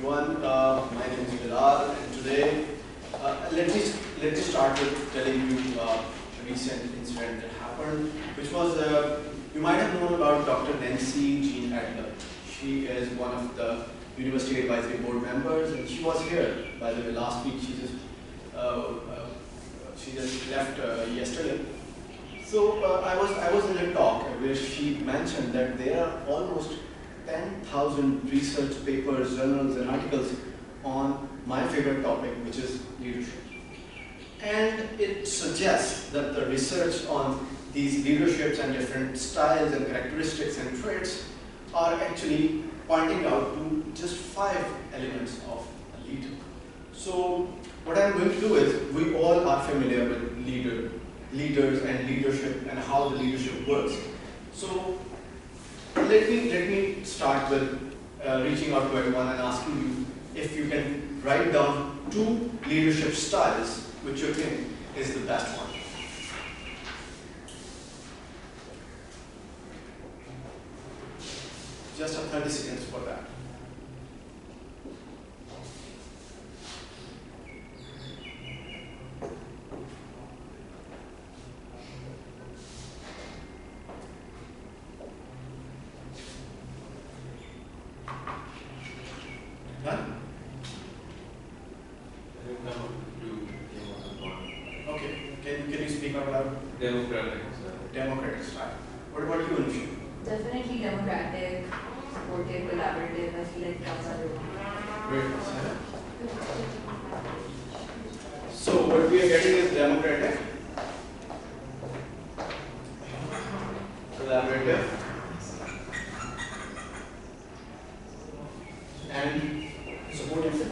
everyone. My name is Bilal, and today let me start with telling you a recent incident that happened, which was you might have known about Dr. Nancy Jean Adler. She is one of the University Advisory Board members, and she was here. By the way, last week she just left yesterday. So I was in a talk where she mentioned that there are almost 10,000 research papers, journals, and articles on my favorite topic, which is leadership. And it suggests that the research on these leaderships and different styles and characteristics and traits are actually pointing out to just 5 elements of a leader. So what I'm going to do is, we all are familiar with leaders and leadership and how the leadership works. So let me start with reaching out to everyone and asking you if you can write down 2 leadership styles which you think is the best one. Just 30 seconds for that. Okay, can you speak out loud? Democratic style. What about you, Anusha? Definitely democratic, supportive, collaborative. I feel like that's our Great. So what we are getting is democratic, collaborative, and supportive.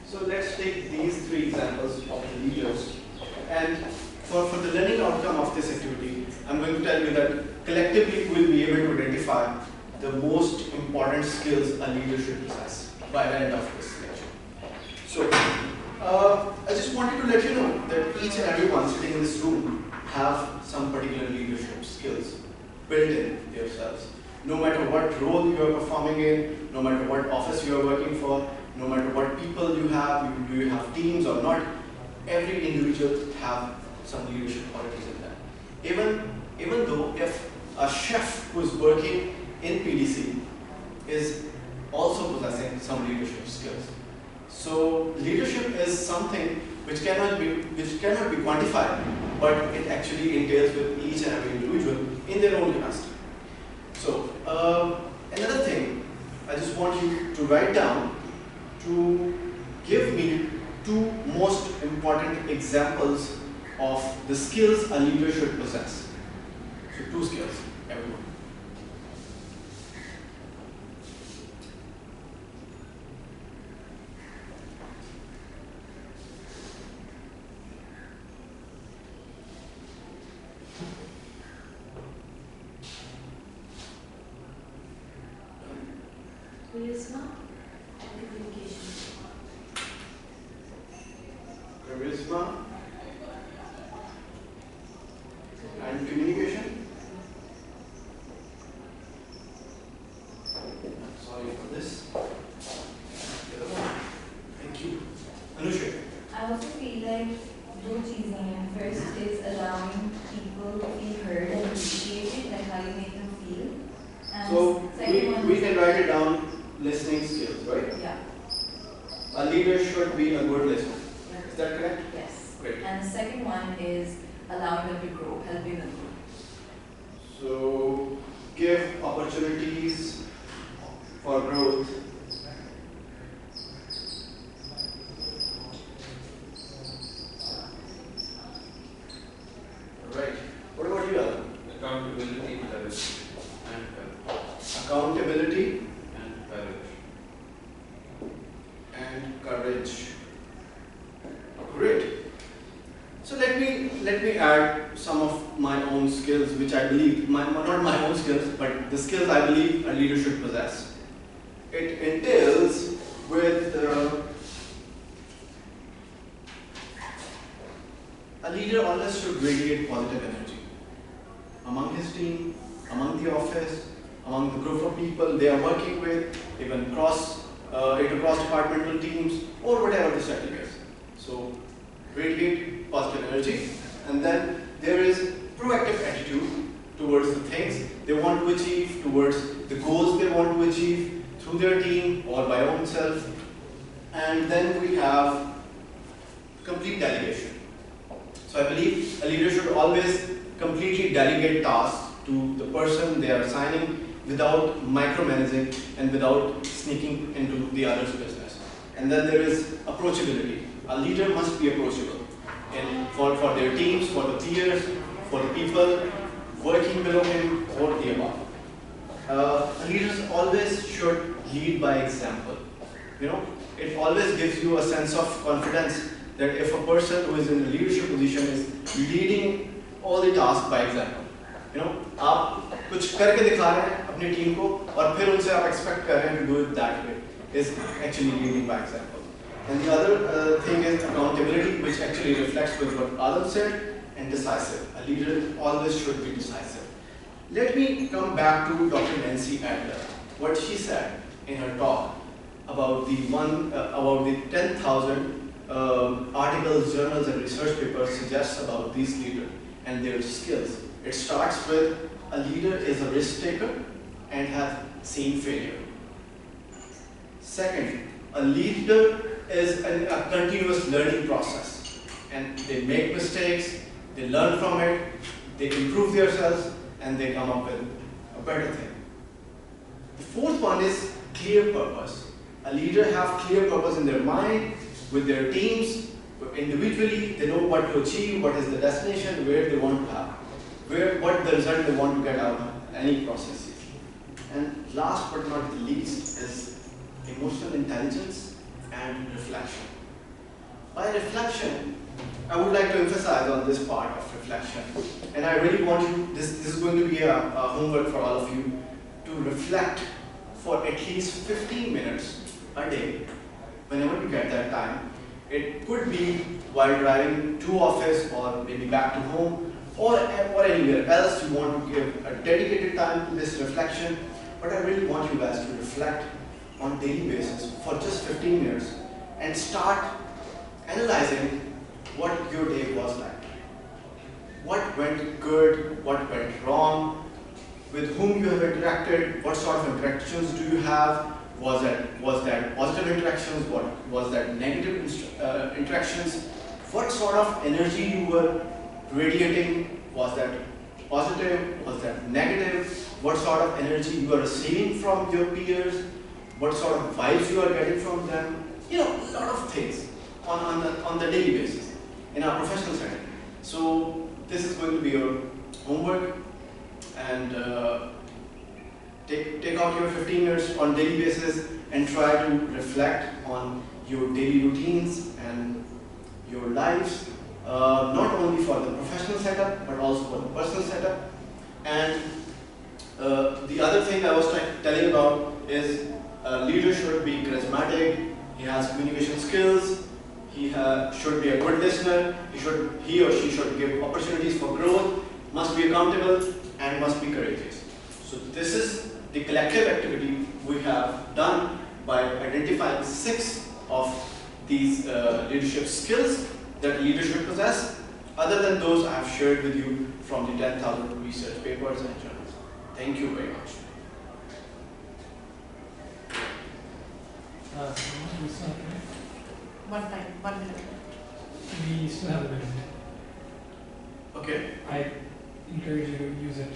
So let's take these 3 examples of the leaders, and for the learning outcome of this activity, I'm going to tell you that collectively we'll be able to identify the most important skills a leader should possess by the end of this lecture. So I just wanted to let you know that each and everyone sitting in this room have some particular leadership skills built in themselves. No matter what role you are performing in, no matter what office you are working for, no matter what people you have, do you have teams or not, every individual have some leadership qualities in them. Even though if a chef who is working in PDC is also possessing some leadership skills. So leadership is something which cannot be quantified, but it actually entails with each and every individual in their own capacity. So another thing I just want you to write down, to give me 2 most important examples of the skills a leader should possess. So 2 skills, everyone. charisma and communication. Charisma and communication. Sorry for this. Thank you. Anusha. I also feel like first is allowing people to feel heard and appreciated, like how you make them feel. And So second we can write it down, listening skills, right? Yeah. A leader should be a good listener. Yeah. Is that correct? Yes. Great. And the second one is allowing them to grow, helping them grow. So give opportunities for growth. Right. What about you, Alan? Accountability, courage, and courage. Accountability And courage. and courage. Great. So let me add some of my own skills, which I believe, not my own skills, but the skills I believe a leader should possess. It entails with a leader always should radiate positive energy among his team, among the office, among the group of people they are working with, even cross departmental teams, or whatever the setting is. So radiate positive energy, and then there is proactive attitude towards the things they want to achieve, towards the goals they want to achieve through their team or by own self. And then we have complete delegation. So I believe a leader should always completely delegate tasks to the person they are assigning without micromanaging and without sneaking into the other's business. And then there is approachability. A leader must be approachable for their teams, for the peers, for the people working below him or the above. Leaders always should lead by example. You know, it always gives you a sense of confidence that if a person who is in a leadership position is leading all the tasks by example. You know, आप कुछ करके दिखा रहे हैं अपनी team को और फिर उनसे आप expect कर रहे हैं to do it that way is actually leading by example. And the other thing is accountability, which actually reflects with what Adam said, and decisive. A leader always should be decisive. Let me come back to Dr. Nancy Adler. What she said in her talk about the 10,000 articles, journals, and research papers suggests about these leaders and their skills. It starts with a leader is a risk taker and has seen failure. Second, a leader is a continuous learning process, and they make mistakes, they learn from it, they improve themselves, and they come up with a better thing. The fourth one is clear purpose. A leader have clear purpose in their mind, with their teams, individually, they know what to achieve, what is the destination, where they want to have, what the result they want to get out of any processes. And last but not the least is emotional intelligence and reflection. By reflection, I would like to emphasize on this part of reflection. And I really want you, this is going to be a homework for all of you, to reflect for at least 15 minutes a day, whenever you get that time. It could be while driving to office or maybe back to home or anywhere else you want to give a dedicated time to this reflection. But I really want you guys to reflect on a daily basis for just 15 minutes and start analyzing what your day was like. What went good, what went wrong, with whom you have interacted, what sort of interactions do you have, was that positive interactions, what was that negative interactions, what sort of energy you were radiating, was that positive, was that negative, what sort of energy you are receiving from your peers, what sort of vibes you are getting from them, you know, a lot of things on the daily basis in our professional setting. So this is going to be your homework, and take out your 15 minutes on daily basis and try to reflect on your daily routines and your lives, not only for the professional setup but also for the personal setup. And the other thing I was telling about is a leader should be charismatic, he has communication skills, he should be a good listener, he or she should give opportunities for growth, must be accountable, and must be courageous. So this is the collective activity we have done by identifying 6 of these leadership skills that leaders should possess, other than those I have shared with you from the 10,000 research papers and journals. Thank you very much. One minute. We still have a minute. Okay. I encourage you to use it.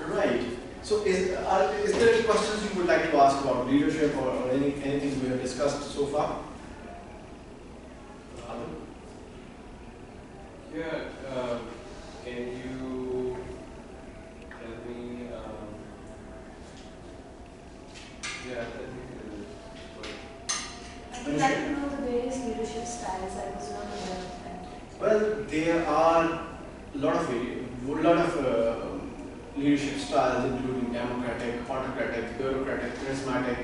Right. So is there any questions you would like to ask about leadership or anything we have discussed so far? Yeah, can you tell me, yeah, I would like to know the various leadership styles. I was not aware of that. Well, there are a lot of leadership styles, including democratic, autocratic, bureaucratic, charismatic,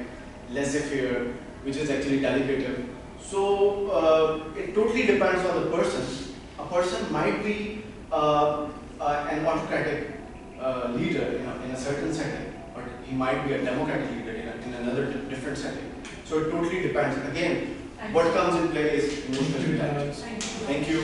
laissez-faire, which is actually delegative. So it totally depends on the person. A person might be an autocratic leader in a certain setting, but he might be a democratic leader in another different setting. So it totally depends. Again, what comes in play is emotional intelligence. Thank you.